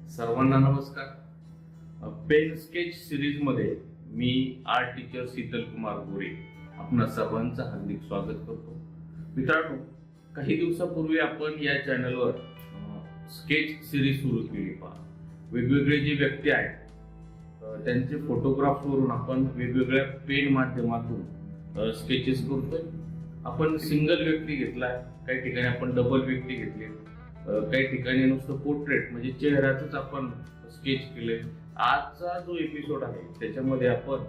सर्वांना नमस्कार। Pen sketch series मध्ये मी आर्ट टीचर शीतल कुमार गोरे आपणा सर्वांचं हार्दिक स्वागत करतो। मित्रांनो, काही दिवसापूर्वी आपण या चॅनलवर स्केच सिरीज सुरू केली पहा। वेगवेगळे जे व्यक्ती आहेत त्यांचे फोटोग्राफ्स वरून आपण वेगवेगळ्या पेन माध्यमातून स्केचेस करतोय। आपण सिंगल व्यक्ती घेतलाय, काही ठिकाणी आपण डबल व्यक्ती घेतले, काही ठिकाणी नुसतं पोर्ट्रेट म्हणजे चेहऱ्याचंच आपण स्केच केले। आजचा जो एपिसोड आहे त्याच्यामध्ये आपण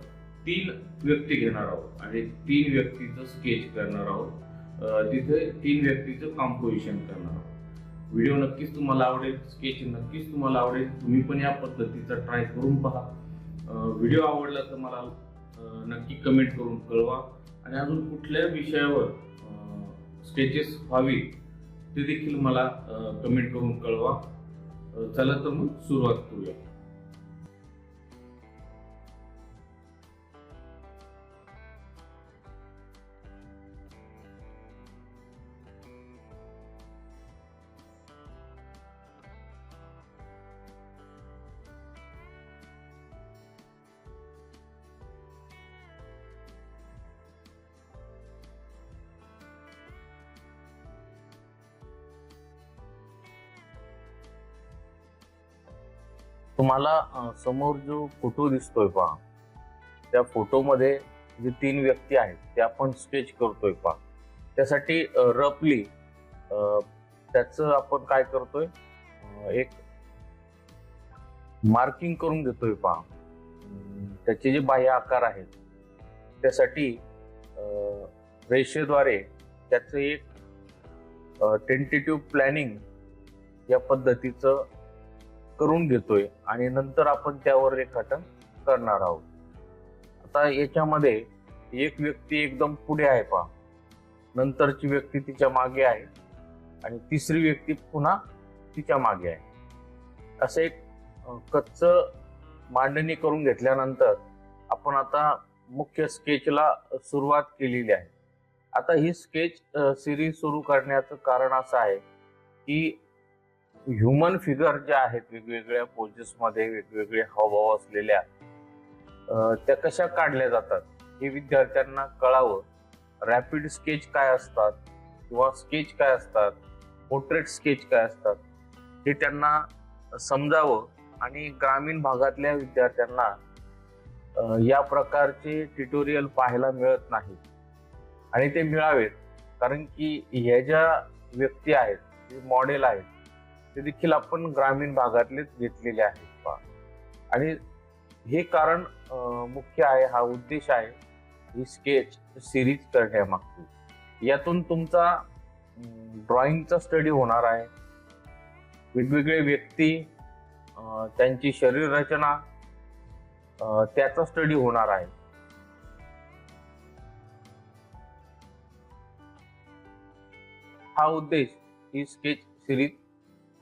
3 व्यक्ती घेणार आहोत आणि 3 व्यक्तीचं स्केच करणार आहोत। तिथे 3 व्यक्तीचं कॉम्पोजिशन करणार आहोत। व्हिडिओ नक्कीच तुम्हाला आवडेल, स्केच नक्कीच तुम्हाला आवडेल। तुम्ही पण या पद्धतीचा ट्राय करून पहा। व्हिडिओ आवडला तर मला नक्की कमेंट करून कळवा आणि अजून कुठल्या विषयावर स्केचेस व्हावी ते देखील मला कमेंट करून कळवा। चला तर मग सुरुवात करूया। तुम्हाला समोर जो फोटो दिसतोय पहा, त्या फोटोमध्ये जे 3 व्यक्ती आहेत ते आपण स्केच करतोय पहा। त्यासाठी रफली त्याचं आपण काय करतोय, एक मार्किंग करून घेतोय पहा। त्याचे जे बाह्य आकार आहेत त्यासाठी रेषेद्वारे त्याचं एक टेंटेटिव्ह प्लॅनिंग या पद्धतीचं करून घेतोय आणि नंतर आपण त्यावर रेखाटन करणार आहोत। आता याच्यामध्ये एक व्यक्ती एकदम पुढे आहे पहा, नंतरची व्यक्ती तिच्या मागे आहे आणि तिसरी व्यक्ती पुन्हा तिच्या मागे आहे। असं एक कच्च मांडणी करून घेतल्यानंतर आपण आता मुख्य स्केचला सुरुवात केलेली आहे। आता ही स्केच सिरीज सुरू करण्याचं कारण असं आहे की ह्युमन फिगर ज्या आहेत वेगवेगळ्या पोजेसमध्ये वेगवेगळे हावभाव असलेल्या, त्या कशा काढल्या जातात हे विद्यार्थ्यांना कळावं। रॅपिड स्केच काय असतात किंवा स्केच काय असतात, पोर्ट्रेट स्केच काय असतात हे त्यांना समजावं आणि ग्रामीण भागातल्या विद्यार्थ्यांना या प्रकारचे ट्युटोरियल पाहायला मिळत नाही आणि ते मिळावेत, कारण की ह्या ज्या व्यक्ती आहेत, जे मॉडेल आहेत ते देखील आपण ग्रामीण भागातलेच घेतलेले आहेत पहा। आणि हे कारण मुख्य आहे, हा उद्देश आहे ही स्केच सिरीज करण्यामागची। यातून तुमचा ड्रॉइंगचा स्टडी होणार आहे, वेगवेगळे व्यक्ती, त्यांची शरीर रचना, त्याचा स्टडी होणार आहे। हा उद्देश ही स्केच सिरीज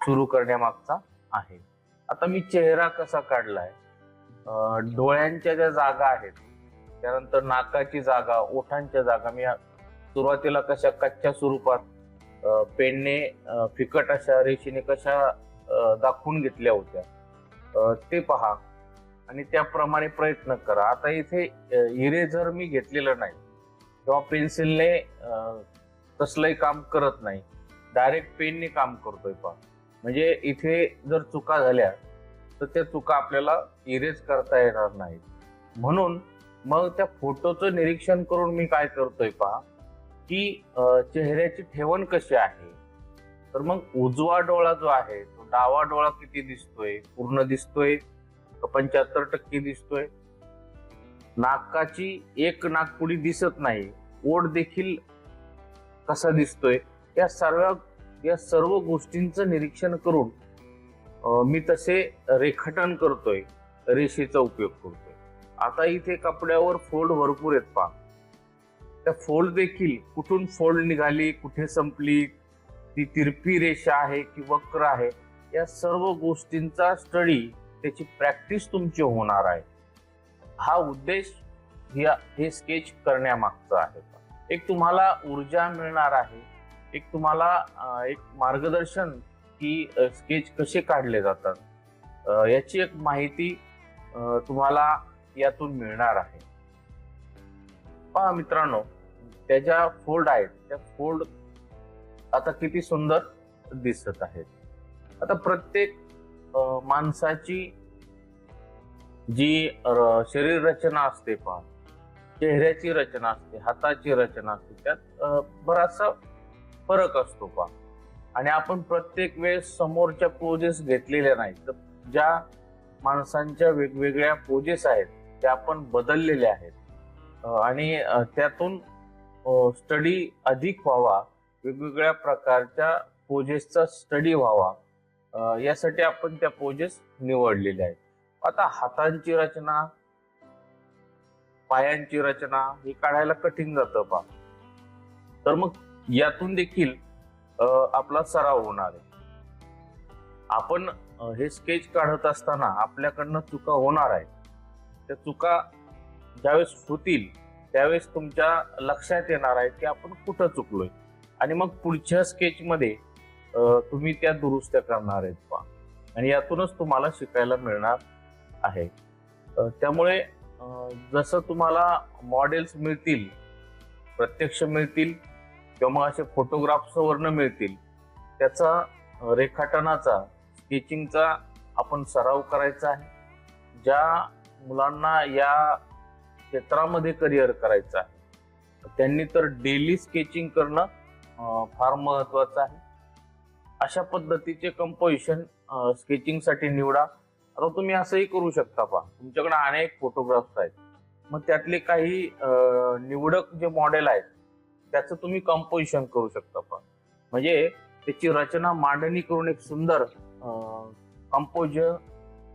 सुरू करण्यामागचा आहे। आता मी चेहरा कसा काढलाय, डोळ्यांच्या ज्या जागा आहेत, त्यानंतर नाकाची जागा, ओठांच्या जागा मी सुरुवातीला कशा कच्च्या स्वरूपात पेनने फिकट अशा रेषेने कशा दाखवून घेतल्या होत्या ते पहा आणि त्याप्रमाणे प्रयत्न करा। आता इथे इरेझर मी घेतलेलं नाही किंवा पेन्सिलने कसलंही काम करत नाही, डायरेक्ट पेनने काम करतोय पहा। म्हणजे इथे जर चुका झाल्या तर त्या चुका आपल्याला इरेज करता येणार नाहीत। म्हणून मग त्या फोटोचं निरीक्षण करून मी काय करतोय पहा की चेहऱ्याची ठेवण कशी आहे। तर मग उजवा डोळा जो आहे तो डावा डोळा किती दिसतोय, पूर्ण दिसतोय का 75% दिसतोय, नाकाची एक नाकपुडी दिसत नाही, ओठ देखील कसा दिसतोय, या सर्व गोष्टींचं निरीक्षण करून मी तसे रेखाटन करतोय, रेषेचा उपयोग करतोय। आता इथे कपड्यावर फोल्ड भरपूर आहेत पहा, त्या फोल्ड देखील कुठून फोल्ड निघाली, कुठे संपली, ती तिरपी रेषा आहे की वक्र आहे, या सर्व गोष्टींचा स्टडी, त्याची प्रॅक्टिस तुमची होणार आहे। हा उद्देश हे स्केच करण्यामागचा आहे। एक तुम्हाला ऊर्जा मिळणार आहे, एक तुम्हाला एक मार्गदर्शन की स्केच कसे काढले जातात याची एक माहिती तुम्हाला यातून मिळणार आहे. पहा मित्रांनो, त्या ज्या फोल्ड आहेत त्या फोल्ड आता किती सुंदर दिसत आहेत. आता प्रत्येक माणसाची जी शरीर रचना असते, पहा चेहऱ्याची रचना असते, हाताची रचना असते, त्यात बराचसा फरक असतो पहा. आणि आपण प्रत्येक वेळेस समोरच्या पोजेस घेतलेल्या नाहीत, तर ज्या माणसांच्या वेगवेगळ्या पोजेस आहेत त्या आपण बदललेल्या आहेत आणि त्यातून स्टडी अधिक व्हावा, वेगवेगळ्या प्रकारच्या पोजेसचा स्टडी व्हावा, यासाठी आपण त्या पोजेस निवडलेल्या आहेत. आता हातांची रचना, पायांची रचना हे काढायला कठीण जातं पहा. तर मग यातून देखील आपला सराव होणार आहे. आपण हे स्केच काढत असताना आपल्याकडनं चुका होणार आहे. त्या चुका ज्यावेळेस होतील त्यावेळेस तुमच्या लक्षात येणार आहे की आपण कुठं चुकलोय आणि मग पुढच्या स्केचमध्ये तुम्ही त्या दुरुस्त्या करणार आहेत पहा. आणि यातूनच तुम्हाला शिकायला मिळणार आहे. त्यामुळे जसं तुम्हाला मॉडेल्स मिळतील, प्रत्यक्ष मिळतील किंवा मग असे फोटोग्राफ्सवरनं मिळतील, त्याचा रेखाटनाचा, स्केचिंगचा आपण सराव करायचा आहे. ज्या मुलांना या क्षेत्रामध्ये करिअर करायचं आहे त्यांनी तर डेली स्केचिंग करणं फार महत्वाचं आहे. अशा पद्धतीचे कंपोजिशन स्केचिंगसाठी निवडा. आता तुम्ही असंही करू शकता पहा, तुमच्याकडे अनेक फोटोग्राफ्स आहेत, मग त्यातले काही निवडक जे मॉडेल आहेत त्याचं तुम्ही कंपोजिशन करू शकता पहा. म्हणजे त्याची रचना मांडणी करून एक सुंदर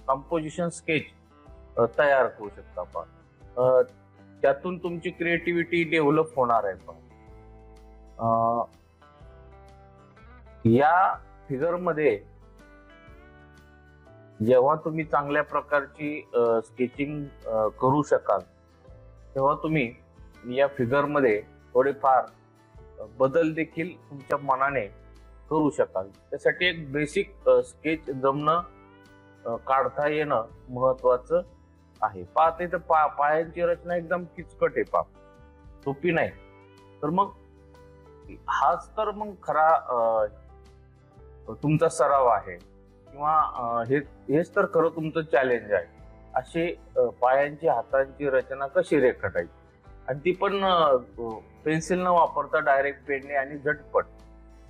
कंपोजिशन स्केच तयार करू शकता पहा. त्यातून तुमची क्रिएटिव्हिटी डेव्हलप होणार आहे पहा. या फिगरमध्ये जेव्हा तुम्ही चांगल्या प्रकारची स्केचिंग करू शकाल तेव्हा तुम्ही या फिगरमध्ये थोडेफार बदल देखील तुमच्या मनाने करू शकाल. त्यासाठी एक बेसिक स्केच जमणं, काढता येणं महत्वाचं आहे. पाहते तर पायांची रचना एकदम किचकट आहे पहा, सोपी नाही. तर मग हाच तर मग खरा तुमचा सराव आहे किंवा हेच तर खरं तुमचं चॅलेंज आहे. अशी पायांची, हातांची रचना कशी रेखाटायची, आणि ती पण पेन्सिल न वापरता डायरेक्ट पेनने आणि झटपट.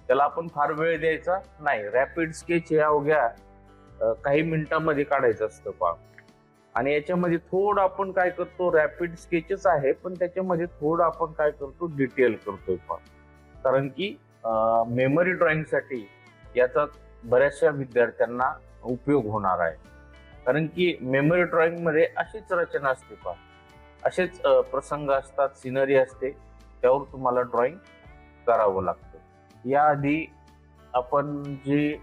त्याला आपण फार वेळ द्यायचा नाही. रॅपिड स्केच हे अवघ्या काही मिनिटांमध्ये काढायचं असतं पहा. आणि याच्यामध्ये थोडं आपण काय करतो, रॅपिड स्केचेस आहे पण त्याच्यामध्ये थोडं आपण काय करतो, डिटेल करतोय पहा. कारण की मेमरी ड्रॉइंगसाठी याचा बऱ्याचशा विद्यार्थ्यांना उपयोग होणार आहे. कारण की मेमरी ड्रॉइंग मध्ये अशीच रचना असते पहा, असेच प्रसंग असतात, सिनरी असते, त्यावर तुम्हाला ड्रॉइंग करावं लागतं. याआधी आपण जे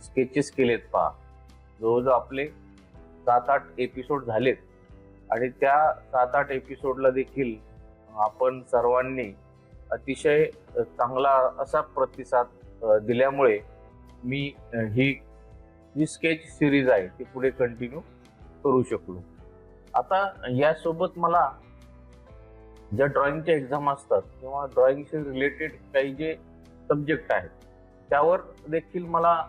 स्केचेस केलेत पहा, जवळजवळ आपले 7-8 एपिसोड झालेत आणि त्या 7-8 एपिसोडला देखील आपण सर्वांनी अतिशय चांगला असा प्रतिसाद दिल्यामुळे मी ही जी स्केच सिरीज आहे ती पुढे कंटिन्यू करू शकलो. आता यासोबत मला ज्या ड्रॉइंगच्या एक्झाम असतात किंवा ड्रॉइंगशी रिलेटेड काही जे सब्जेक्ट आहेत त्यावर देखील मला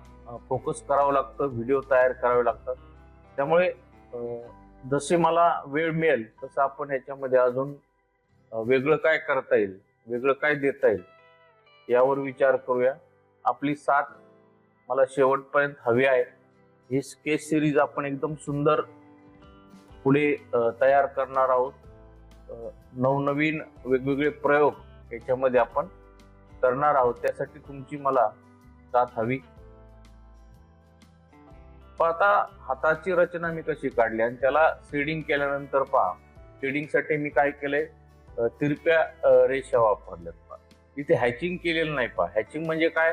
फोकस करावं लागतं, व्हिडिओ तयार करावे लागतात. त्यामुळे जसे मला वेळ मिळेल तसं आपण ह्याच्यामध्ये अजून वेगळं काय करता येईल, वेगळं काय देता येईल यावर विचार करूया. आपली साथ मला शेवटपर्यंत हवी आहे. ही स्केच सिरीज आपण एकदम सुंदर पुढे तयार करणार आहोत. नवनवीन वेगवेगळे प्रयोग याच्यामध्ये आपण करणार आहोत. त्यासाठी तुमची मला साथ हवी. आता हाताची रचना मी कशी काढली आणि त्याला शेडिंग केल्यानंतर पहा, शेडिंगसाठी मी काय केलंय, तिरप्या रेषा वापरल्यात पहा. इथे हॅचिंग केलेलं नाही पहा. हॅचिंग म्हणजे काय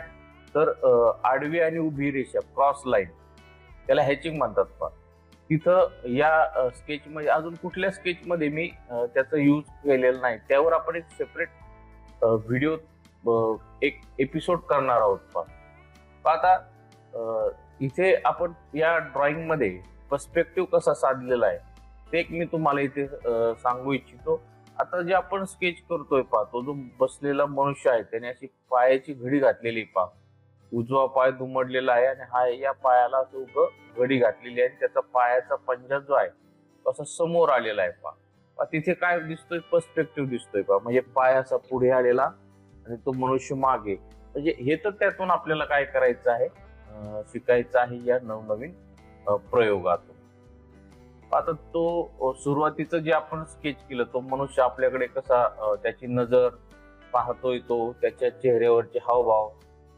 तर आडवी आणि उभी रेषा, क्रॉस लाईन, त्याला हॅचिंग म्हणतात पहा. तिथं या स्केचमध्ये, अजून कुठल्या स्केचमध्ये मी त्याचा यूज केलेला नाही. त्यावर आपण एक सेपरेट व्हिडिओ, एक एपिसोड करणार आहोत पहा. आता इथे आपण या ड्रॉइंग मध्ये पर्स्पेक्टिव्ह कसा साधलेला आहे ते एक मी तुम्हाला इथे सांगू इच्छितो. आता जे आपण स्केच करतोय पहा, तो जो बसलेला मनुष्य आहे त्याने अशी पायाची घडी घातलेली पहा, उजवा पाय दुमडलेला आहे आणि हा या पायाला असं उभं घडी घातलेली आहे. त्याचा पायाचा पंजा जो आहे तो असा समोर आलेला आहे पहा. तिथे काय दिसतोय, पर्स्पेक्टिव्ह दिसतोय पहा, म्हणजे पाय असा पुढे आलेला आणि तो मनुष्य मागे. म्हणजे हे तर त्यातून आपल्याला काय करायचं आहे, शिकायचं आहे या नवनवीन प्रयोगातून. आता तो सुरुवातीचं जे आपण स्केच केलं, तो मनुष्य आपल्याकडे कसा त्याची नजर पाहतोय, तो त्याच्या चेहऱ्यावरचे हावभाव,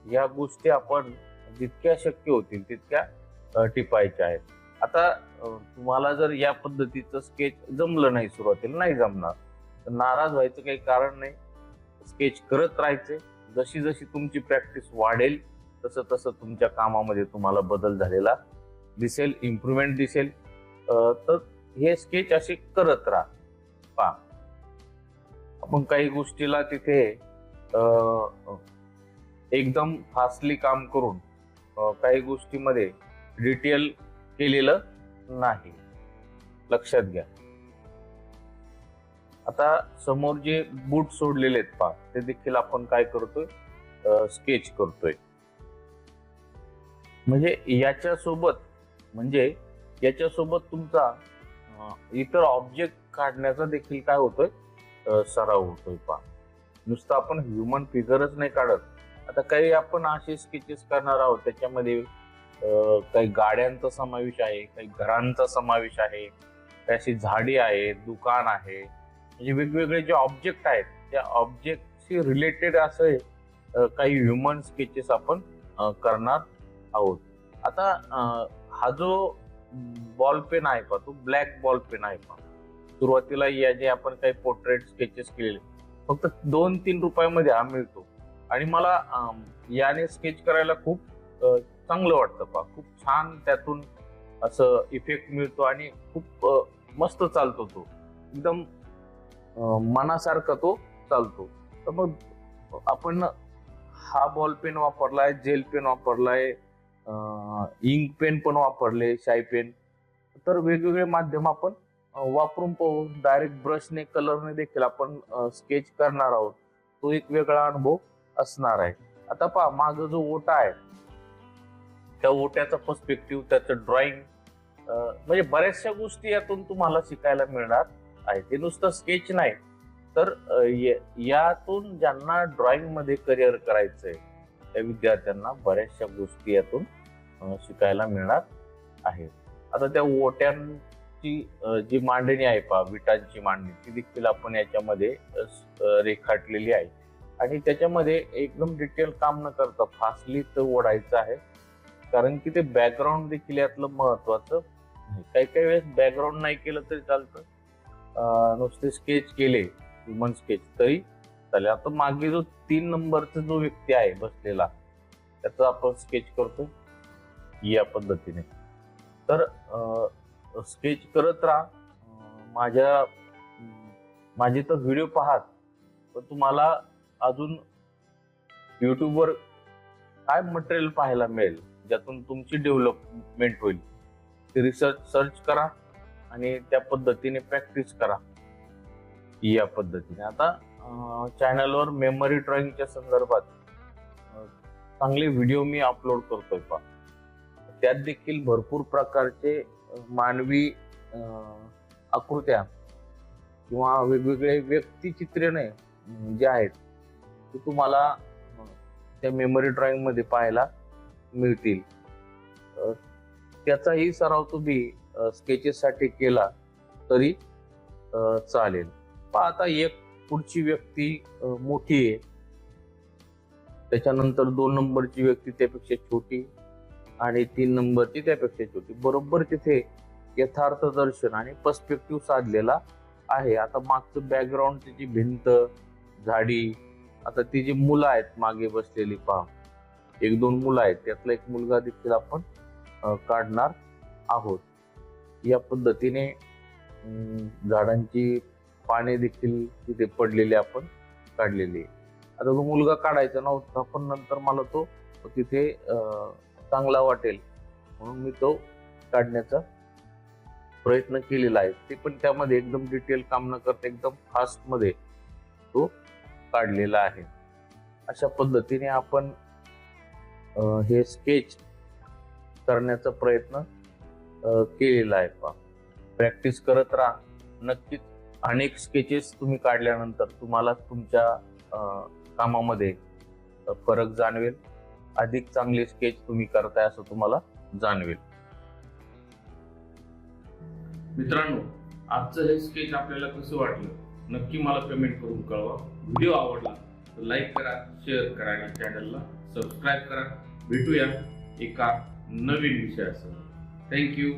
या गोष्टी आपण जितक्या शक्य होतील तितक्या टिपायच्या आहेत. आता तुम्हाला जर या पद्धतीचं स्केच जमलं नाही, सुरुवातीला नाही जमणार, तर नाराज व्हायचं काही कारण नाही. स्केच करत राहायचे. जशी जशी तुमची प्रॅक्टिस वाढेल तसं तसं तुमच्या कामामध्ये तुम्हाला बदल झालेला दिसेल, इम्प्रुव्हमेंट दिसेल. तर हे स्केच असे करत राहा. पहा, आपण काही गोष्टीला तिथे एकदम फास्टली काम करून काही गोष्टीमध्ये डिटेल केलेलं नाही, लक्षात घ्या. आता समोर जे बूट सोडलेले आहेत पहा, ते देखील आपण काय करतोय, स्केच करतोय. म्हणजे याच्यासोबत तुमचा इतर ऑब्जेक्ट काढण्याचा देखील काय होतोय, सराव होतोय पहा. नुसतं आपण ह्युमन फिगरच नाही काढत. आता काही आपण असे स्केचेस करणार आहोत, त्याच्यामध्ये काही गाड्यांचा समावेश आहे, काही घरांचा समावेश आहे, काही अशी झाडी आहे, दुकान आहे. म्हणजे वेगवेगळे जे ऑब्जेक्ट आहेत त्या ऑब्जेक्टशी रिलेटेड असे काही ह्युमन स्केचेस आपण करणार आहोत. आता हा जो बॉल पेन आहे पहा, तो ब्लॅक बॉल पेन आहे पहा. सुरुवातीला या जे आपण काही पोर्ट्रेट स्केचेस केलेले फक्त 2-3 रुपयामध्ये हा मिळतो आणि मला याने स्केच करायला खूप चांगलं वाटतं पहा. खूप छान त्यातून असं इफेक्ट मिळतो आणि खूप मस्त चालतो तो, एकदम मनासारखा तो चालतो. तर मग आपण हा बॉल पेन वापरलाय, जेल पेन वापरलाय, इंक पेन पण वापरले, शाई पेन. तर वेगवेगळे माध्यम आपण वापरून पाहू. डायरेक्ट ब्रशने, कलरने देखील आपण स्केच करणार आहोत. तो एक वेगळा अनुभव असणार आहे. आता पहा, माग जो ओटा आहे त्या ओट्याचा पर्स्पेक्टिव्ह, त्याचं ड्रॉइंग, म्हणजे बऱ्याचशा गोष्टी यातून तुम्हाला शिकायला मिळणार आहे. ते नुसतं स्केच नाही, तर यातून ज्यांना ड्रॉइंग मध्ये करिअर करायचंय त्या विद्यार्थ्यांना बऱ्याचशा गोष्टी यातून शिकायला मिळणार आहेत. आता त्या ओट्यांची जी मांडणी आहे पहा, विटांची मांडणी, ती देखील आपण याच्यामध्ये रेखाटलेली आहे आणि त्याच्यामध्ये एकदम डिटेल काम न करता फास्टली ते ओढायचं आहे, कारण की ते बॅकग्राऊंड देखील यातलं महत्वाचं आहे. काही काही वेळेस बॅकग्राऊंड नाही केलं तरी चालतं, नुसते स्केच केले, ह्युमन स्केच, तरी चालेल. आता मागे जो 3 नंबरचा जो व्यक्ती आहे बसलेला, त्याचा आपण स्केच करतो या पद्धतीने. तर स्केच करत राहा. माझे तर व्हिडिओ पाहात, पण तुम्हाला अजून युट्यूबवर काय मटेरियल पाहायला मिळेल ज्यातून तुमची डेव्हलपमेंट होईल, ते रिसर्च सर्च करा आणि त्या पद्धतीने प्रॅक्टिस करा या पद्धतीने. आता चॅनलवर मेमरी ड्रॉइंगच्या संदर्भात चांगले व्हिडिओ मी अपलोड करतोय पहा. त्यात देखील भरपूर प्रकारचे मानवी आकृत्या किंवा वेगवेगळे व्यक्तिचित्रे जे आहेत ते तुम्हाला त्या मेमरी ड्रॉइंग मध्ये पाहायला मिळतील. त्याचाही सराव तुम्ही स्केचेस साठी केला तरी चालेल. पहा, आता एक पुढची व्यक्ती मोठी आहे, त्याच्यानंतर 2 नंबरची व्यक्ती त्यापेक्षा छोटी आणि 3 नंबरची त्यापेक्षा छोटी. बरोबर तिथे यथार्थ दर्शन आणि पर्स्पेक्टिव्ह साधलेला आहे. आता मागचं बॅकग्राऊंड, तिची भिंत, झाडी, आता ती जी मुलं आहेत मागे बसलेली पहा, 1-2 मुलं आहेत, त्यातला एक मुलगा देखील आपण काढणार आहोत. या पद्धतीने झाडांची पाने देखील तिथे पडलेली आपण काढलेली. आता तो मुलगा काढायचा नव्हता, पण नंतर मला तो तिथे चांगला वाटेल म्हणून मी तो काढण्याचा प्रयत्न केलेला आहे. ते पण त्यामध्ये एकदम डिटेल काम न करता एकदम फास्ट मध्ये तो काढलेला आहे. अशा पद्धतीने आपण हे स्केच करण्याचा प्रयत्न केलेला आहे. प्रॅक्टिस करत राहा. नक्कीच अनेक स्केचेस तुम्ही काढल्यानंतर तुम्हाला तुमच्या कामामध्ये फरक जाणवेल. अधिक चांगले स्केच तुम्ही करताय असं तुम्हाला जाणवेल. मित्रांनो, आजचं हे स्केच आपल्याला कसं वाटलं नक्की मला कमेंट करून कळवा. व्हिडिओ आवडला तर लाईक करा, शेअर करा आणि चॅनलला सबस्क्राईब करा. भेटूया एका नवीन विषयासह. थँक्यू.